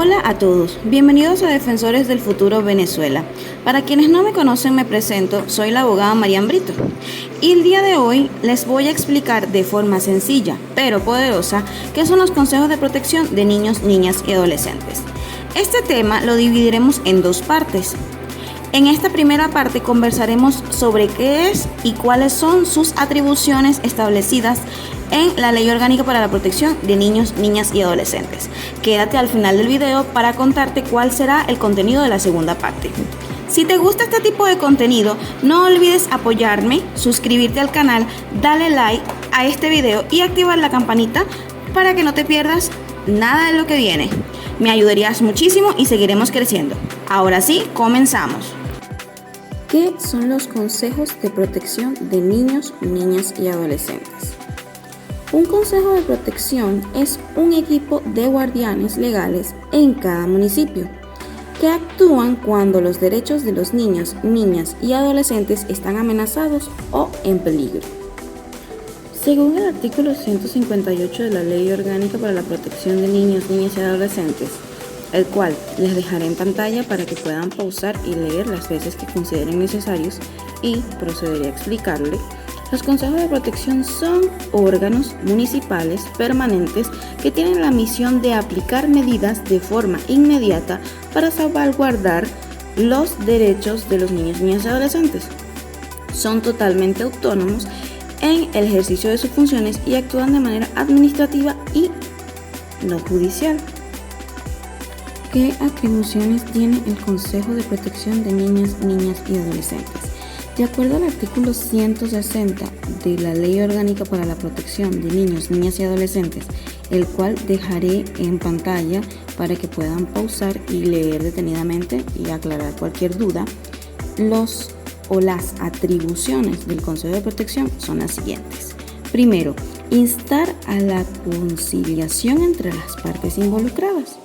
Hola a todos, bienvenidos a Defensores del Futuro Venezuela. Para quienes no me conocen me presento, soy la abogada Marian Brito y el día de hoy les voy a explicar de forma sencilla pero poderosa qué son los consejos de protección de niños, niñas y adolescentes. Este tema lo dividiremos en dos partes. En esta primera parte conversaremos sobre qué es y cuáles son sus atribuciones establecidas en la Ley Orgánica para la Protección de Niños, Niñas y Adolescentes. Quédate al final del video para contarte cuál será el contenido de la segunda parte. Si te gusta este tipo de contenido, no olvides apoyarme, suscribirte al canal, darle like a este video y activar la campanita para que no te pierdas nada de lo que viene. Me ayudarías muchísimo y seguiremos creciendo. Ahora sí, comenzamos. ¿Qué son los consejos de protección de niños, niñas y adolescentes? Un consejo de protección es un equipo de guardianes legales en cada municipio que actúan cuando los derechos de los niños, niñas y adolescentes están amenazados o en peligro. Según el artículo 158 de la Ley Orgánica para la Protección de Niños, Niñas y Adolescentes, el cual les dejaré en pantalla para que puedan pausar y leer las veces que consideren necesarios y procederé a explicarle. Los consejos de protección son órganos municipales permanentes que tienen la misión de aplicar medidas de forma inmediata para salvaguardar los derechos de los niños, niñas y adolescentes. Son totalmente autónomos en el ejercicio de sus funciones y actúan de manera administrativa y no judicial. ¿Qué atribuciones tiene el Consejo de Protección de Niñas, Niñas y Adolescentes? De acuerdo al artículo 160 de la Ley Orgánica para la Protección de Niños, Niñas y Adolescentes, el cual dejaré en pantalla para que puedan pausar y leer detenidamente y aclarar cualquier duda, las atribuciones del Consejo de Protección son las siguientes. Primero, instar a la conciliación entre las partes involucradas,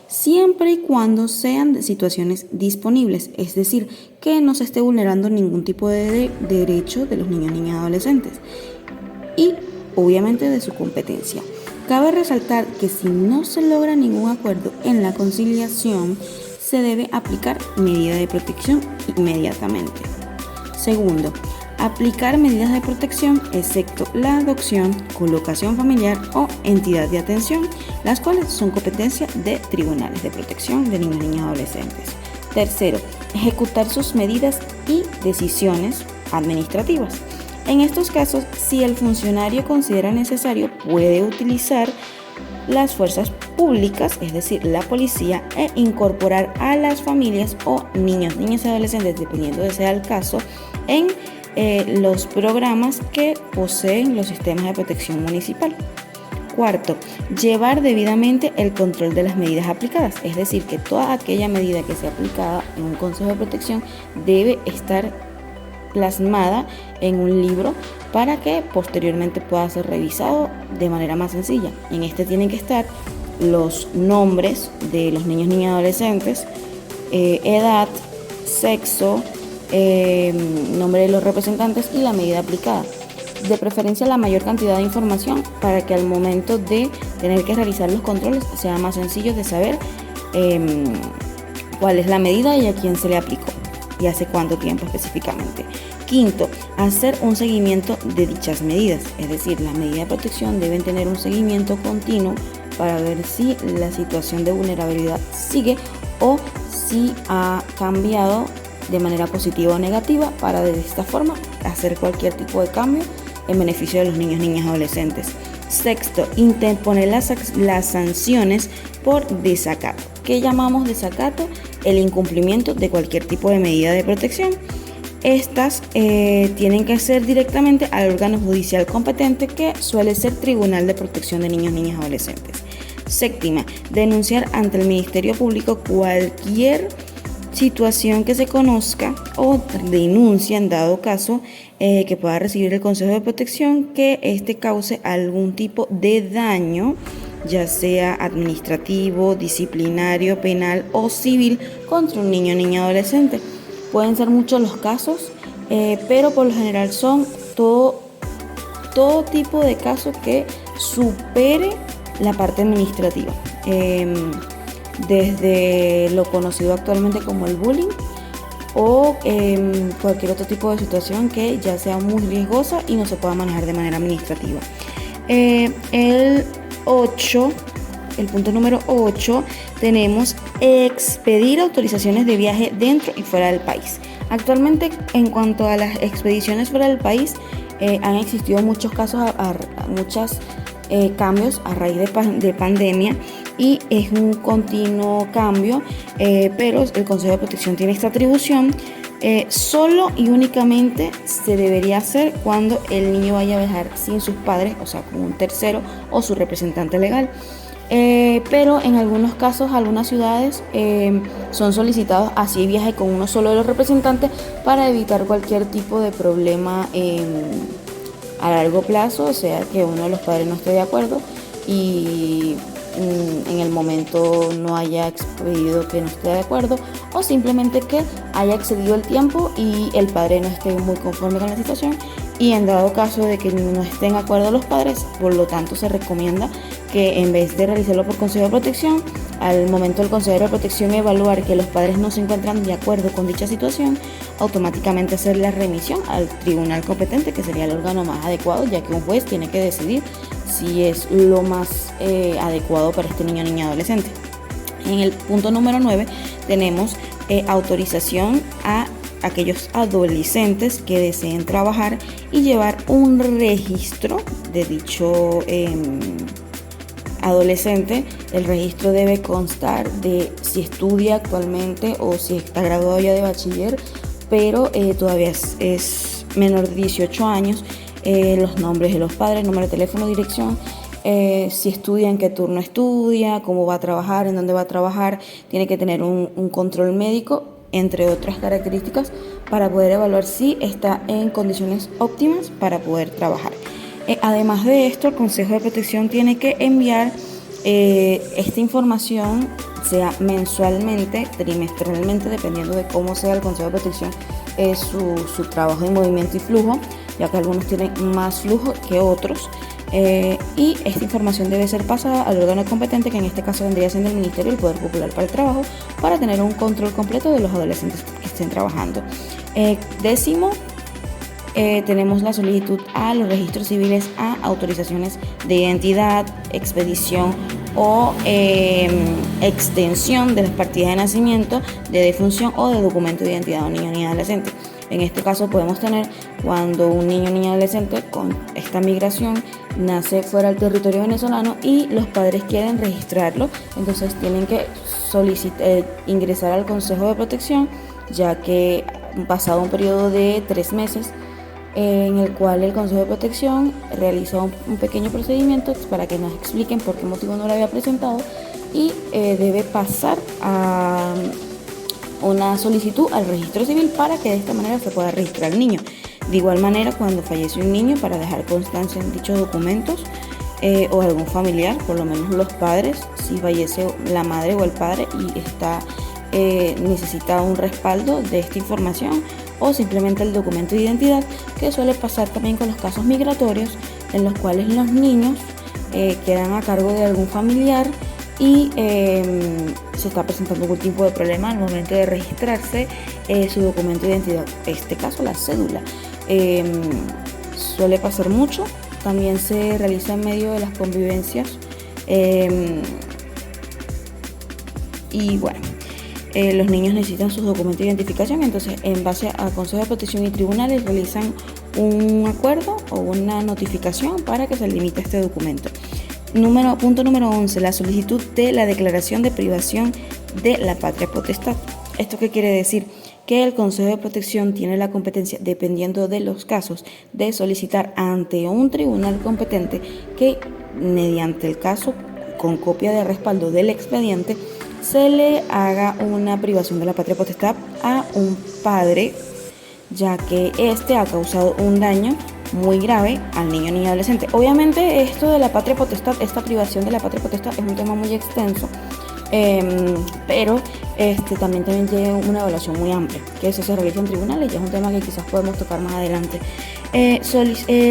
siempre y cuando sean de situaciones disponibles, es decir, que no se esté vulnerando ningún tipo de derecho de los niños, niñas y adolescentes y obviamente de su competencia. Cabe resaltar que si no se logra ningún acuerdo en la conciliación, se debe aplicar medida de protección inmediatamente. Segundo, aplicar medidas de protección excepto la adopción, colocación familiar o entidad de atención, las cuales son competencia de tribunales de protección de niños, niñas y adolescentes. Tercero, ejecutar sus medidas y decisiones administrativas. En estos casos, si el funcionario considera necesario, puede utilizar las fuerzas públicas, es decir, la policía, e incorporar a las familias o niños, niñas y adolescentes, dependiendo de sea el caso, en los programas que poseen los sistemas de protección municipal. Cuarto, llevar debidamente el control de las medidas aplicadas, es decir, que toda aquella medida que sea aplicada en un consejo de protección debe estar plasmada en un libro para que posteriormente pueda ser revisado de manera más sencilla. En este tienen que estar los nombres de los niños, niñas y adolescentes, edad, sexo, nombre de los representantes y la medida aplicada. De preferencia la mayor cantidad de información para que al momento de tener que realizar los controles sea más sencillo de saber cuál es la medida y a quién se le aplicó y hace cuánto tiempo específicamente. Quinto, hacer un seguimiento de dichas medidas, es decir, las medidas de protección deben tener un seguimiento continuo para ver si la situación de vulnerabilidad sigue o si ha cambiado de manera positiva o negativa para de esta forma hacer cualquier tipo de cambio en beneficio de los niños, niñas y adolescentes. Sexto, interponer las sanciones por desacato. ¿Qué llamamos desacato? El incumplimiento de cualquier tipo de medida de protección. Estas tienen que ser directamente al órgano judicial competente, que suele ser Tribunal de Protección de Niños, Niñas y Adolescentes. Séptima, denunciar ante el Ministerio Público cualquier situación que se conozca o denuncia en dado caso que pueda recibir el Consejo de Protección que éste cause algún tipo de daño, ya sea administrativo, disciplinario, penal o civil contra un niño, niña o adolescente. Pueden ser muchos los casos, pero por lo general son todo tipo de casos que supere la parte administrativa. desde lo conocido actualmente como el bullying o cualquier otro tipo de situación que ya sea muy riesgosa y no se pueda manejar de manera administrativa. El 8, el punto número 8, tenemos expedir autorizaciones de viaje dentro y fuera del país. Actualmente, en cuanto a las expediciones fuera del país, han existido muchos casos, muchos cambios a raíz de pandemia, y es un continuo cambio, pero el Consejo de Protección tiene esta atribución. Solo y únicamente se debería hacer cuando el niño vaya a viajar sin sus padres, o sea, con un tercero o su representante legal. Pero en algunos casos, algunas ciudades son solicitados así viaje con uno solo de los representantes para evitar cualquier tipo de problema a largo plazo, o sea, que uno de los padres no esté de acuerdo y en el momento no haya expedido que no esté de acuerdo, o simplemente que haya excedido el tiempo y el padre no esté muy conforme con la situación, y en dado caso de que no estén de acuerdo los padres, por lo tanto se recomienda que en vez de realizarlo por Consejo de Protección, al momento del consejero de protección evaluar que los padres no se encuentran de acuerdo con dicha situación, automáticamente hacer la remisión al tribunal competente, que sería el órgano más adecuado, ya que un juez tiene que decidir si es lo más adecuado para este niño, niña, adolescente. En el punto número 9 tenemos autorización a aquellos adolescentes que deseen trabajar y llevar un registro de dicho adolescente. El registro debe constar de si estudia actualmente o si está graduado ya de bachiller, pero todavía es menor de 18 años, los nombres de los padres, número de teléfono, dirección, si estudia, en qué turno estudia, cómo va a trabajar, en dónde va a trabajar, tiene que tener un control médico, entre otras características, para poder evaluar si está en condiciones óptimas para poder trabajar. Además de esto, el Consejo de Protección tiene que enviar esta información, sea mensualmente, trimestralmente, dependiendo de cómo sea el Consejo de Protección, su trabajo en movimiento y flujo, ya que algunos tienen más flujo que otros. Y esta información debe ser pasada al órgano competente, que en este caso vendría siendo el Ministerio del Poder Popular para el Trabajo, para tener un control completo de los adolescentes que estén trabajando. Décimo, tenemos la solicitud a los registros civiles a autorizaciones de identidad, expedición o extensión de las partidas de nacimiento, de defunción o de documento de identidad de un niño, niña, adolescente. En este caso podemos tener cuando un niño, niña, adolescente con esta migración nace fuera del territorio venezolano y los padres quieren registrarlo, entonces tienen que ingresar al Consejo de Protección, ya que pasado un periodo de 3 meses en el cual el Consejo de Protección realiza un pequeño procedimiento para que nos expliquen por qué motivo no lo había presentado, y debe pasar a una solicitud al registro civil para que de esta manera se pueda registrar al niño. De igual manera, cuando fallece un niño, para dejar constancia en dichos documentos, o algún familiar, por lo menos los padres, si fallece la madre o el padre y necesita un respaldo de esta información, o simplemente el documento de identidad, que suele pasar también con los casos migratorios, en los cuales los niños quedan a cargo de algún familiar y se está presentando algún tipo de problema al momento de registrarse su documento de identidad, en este caso la cédula. Suele pasar mucho, también se realiza en medio de las convivencias, y bueno, los niños necesitan sus documentos de identificación, entonces en base a Consejo de Protección y tribunales realizan un acuerdo o una notificación para que se limite este documento. Punto número 11, la solicitud de la declaración de privación de la patria potestad. ¿Esto qué quiere decir? Que el Consejo de Protección tiene la competencia, dependiendo de los casos, de solicitar ante un tribunal competente que, mediante el caso, con copia de respaldo del expediente, se le haga una privación de la patria potestad a un padre, ya que éste ha causado un daño muy grave al niño, niña, adolescente. Obviamente esto de la patria potestad, esta privación de la patria potestad, es un tema muy extenso, pero también tiene una evaluación muy amplia, que eso se realiza en tribunales, y es un tema que quizás podemos tocar más adelante.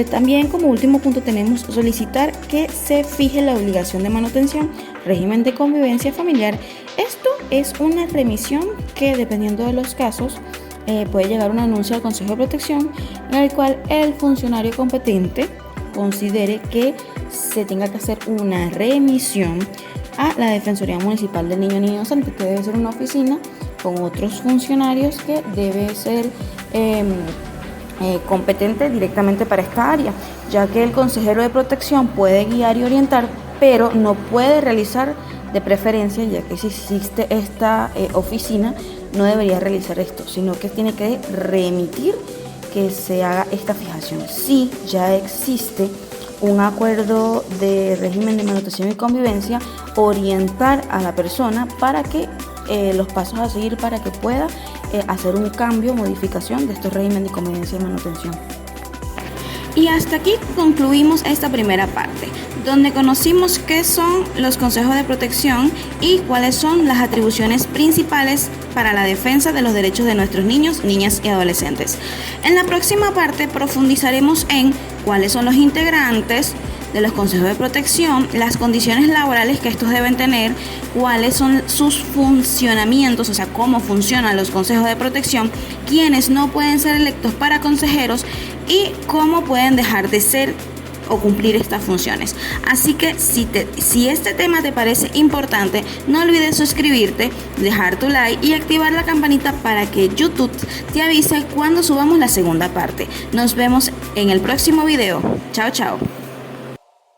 También, como último punto, tenemos solicitar que se fije la obligación de manutención, régimen de convivencia familiar Esto es una remisión que, dependiendo de los casos, puede llegar un anuncio al Consejo de Protección en el cual el funcionario competente considere que se tenga que hacer una remisión a la Defensoría Municipal del Niño y Niña Inocente, que debe ser una oficina con otros funcionarios que debe ser competente directamente para esta área, ya que el consejero de protección puede guiar y orientar, pero no puede realizar de preferencia, ya que si existe esta oficina, no debería realizar esto, sino que tiene que remitir que se haga esta fijación. Si ya existe un acuerdo de régimen de manutención y convivencia, orientar a la persona para que los pasos a seguir para que pueda hacer un cambio, modificación de estos regímenes de convivencia y manutención. Y hasta aquí concluimos esta primera parte, donde conocimos qué son los consejos de protección y cuáles son las atribuciones principales para la defensa de los derechos de nuestros niños, niñas y adolescentes. En la próxima parte profundizaremos en cuáles son los integrantes de los consejos de protección, las condiciones laborales que estos deben tener, cuáles son sus funcionamientos, o sea, cómo funcionan los consejos de protección, quiénes no pueden ser electos para consejeros y cómo pueden dejar de ser o cumplir estas funciones. Así que si este tema te parece importante, no olvides suscribirte, dejar tu like y activar la campanita para que YouTube te avise cuando subamos la segunda parte. Nos vemos en el próximo video. Chao, chao.